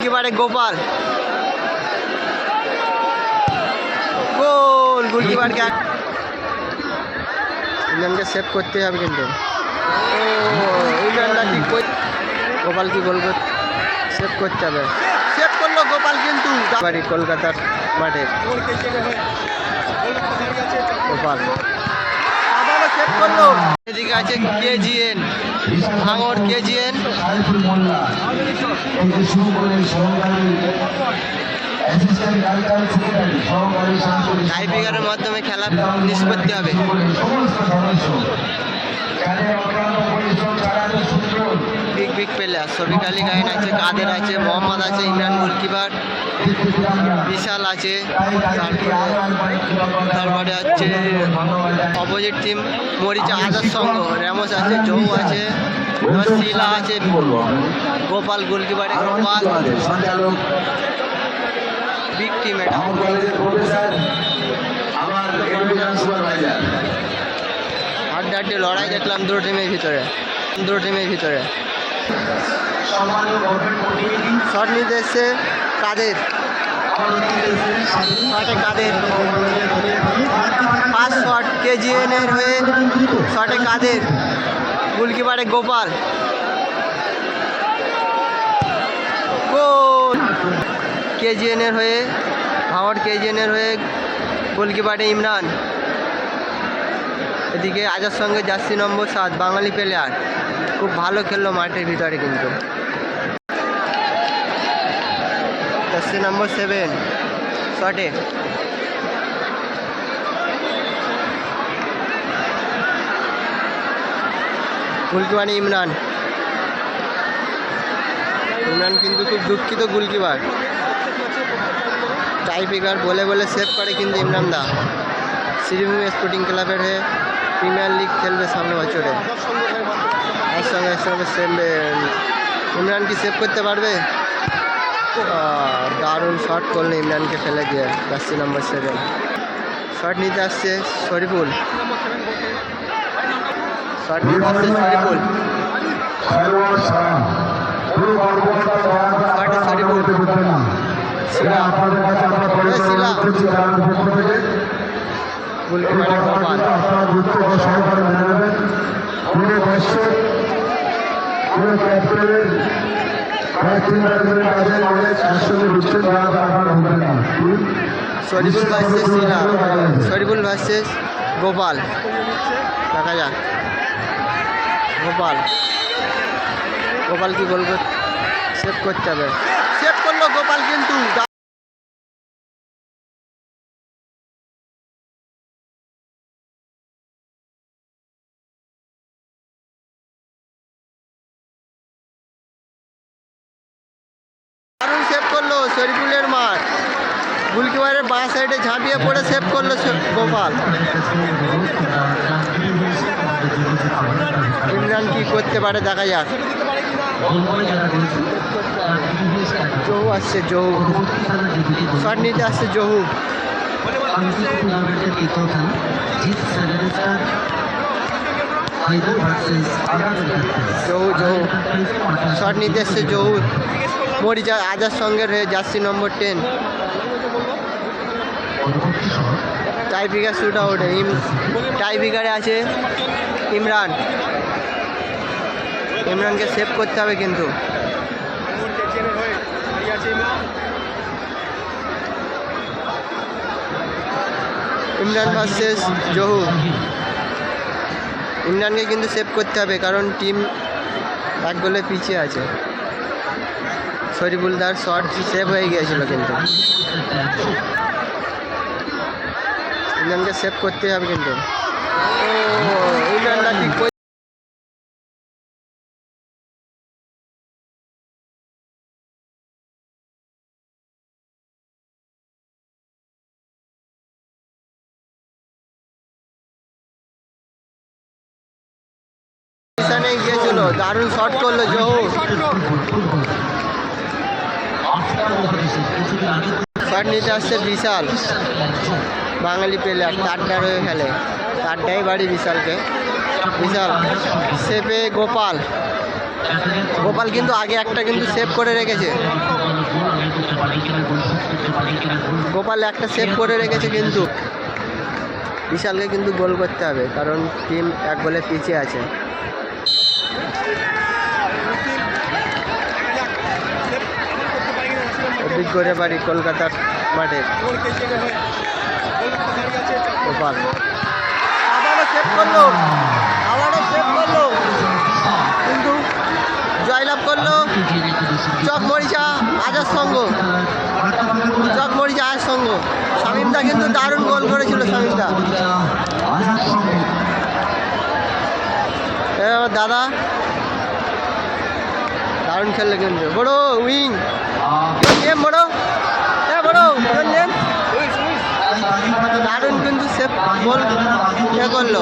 গোলকিপারে গোপাল, গোল। গোলকিপারকে ইমরানকে save করতে হবে কিন্তু। ইমরানটা ঠিক গোপাল কি গোল সেভ করতে হবে, সেভ করলো গোপাল কিন্তু বাড়ি কলকাতার মাঠে। গোপাল আবারও সেভ করলো। এদিকে আছে কেজিএন, ভাঙর কেজিএন। টাইব্রেকারের মাধ্যমে খেলা নিষ্পত্তি হবে। Big big player Shafiq Ali Gayen আছে, কাদের আছে, মোহাম্মদ আছে, ইমরান গোলকিপার, বিশাল আছে। তারপরে হচ্ছে অপোজিট টিম মরিচা আজাদ সংঘ, র্যামোস আছে, জৌ আছে, শিলা আছে, গোপাল গোলকিপারে গোপাল। বিগ টিম এটা। হাড্ডাহাড্ডি লড়াই দেখলাম দুটো টিমের ভিতরে। শট নিতে এসছে কাদের, ফার্স্ট শট কেজিএন এর হয়ে, শটে কাদের, গোলকিপারে গোপাল, গোল। কেজিএন এর হয়ে ভাঙড়, কেজিএন এর হয়ে গোলকিপারে ইমরান। এদিকে আজাদ সঙ্গে জার্সি নম্বর 7 বাঙালি প্লেয়ার, খুব ভালো খেললো মাঠের ভিতরে কিন্তু। জার্সি নম্বর 7 শটে গোলকিপার ইমরান কিন্তু খুব দুঃখিত গোলকিপার। টাইব্রেকার বলে সেভ করে কিন্তু ইমরান দা। শ্রীভূমি স্পোর্টিং ক্লাবের হয়ে প্রিমিয়ার লিগ খেলবে সামনে বছরে। একসঙ্গে ইমরান কি সেভ করতে পারবে? দারুণ শট করলে ইমরানকে ফেলে দিয়ে। জার্সি নম্বর 7 শট নিতে আসছে শরীফুল, শরীফুল ভার্সেস গোপাল। দেখা যাক গোপাল কি গোল সেভ করতে হবে, সেভ করলো গোপাল কিন্তু। দারুণ সেভ করলো শরীফুলের মাঠ, গোলকিপারের বাঁ সাইডে ঝাঁপিয়ে পড়ে সেভ করলো গোপাল। ইমরান কি করতে পারে দেখা যাক। জহু আসছে, শট নিতে আসছে জহু, শট নিতে আসছে জহু। মরিচা আজাদ সঙ্গের হয়ে জার্সি নম্বর 10 টাইব্রেকার শুট আউট। টাইব্রেকারে আছে ইমরানকে সেভ করতে হবে কিন্তু। ইমরান ভার্সেস জহু, ইমরানকে কিন্তু সেভ করতে হবে কারণ টিম 1 গোলে পিছিয়ে আছে। শরীফুলদার শট সেভ হয়ে গিয়েছিল কিন্তু ইমরানকে সেভ করতে হবে কিন্তু। ইমরানটা ঠিক গিয়েছিল, দারুণ শট করলো জহু। শট নিতে আসছে বিশাল, বাঙালি প্লেয়ার, 4টা রয়ে খেলে, 4টাই বাড়ি বিশালকে। বিশাল সেভে গোপাল কিন্তু আগে একটা কিন্তু সেভ করে রেখেছে। গোপাল একটা সেভ করে রেখেছে, কিন্তু বিশালকে কিন্তু গোল করতে হবে, কারণ টিম 1 গোলে পিছিয়ে আছে। করে বাড়ি কলকাতার মাঠে গোপাল আবারও সেভ করলো, কিন্তু জয়লাভ করলো চকমরিচা আজাদ সংঘ। শামীমদা কিন্তু দারুণ গোল করেছিল। শামীমদা দাদা দারুণ খেললো, কিন্তু বড় উইং বড় দারুণ কিন্তু সেভ গোল করলো।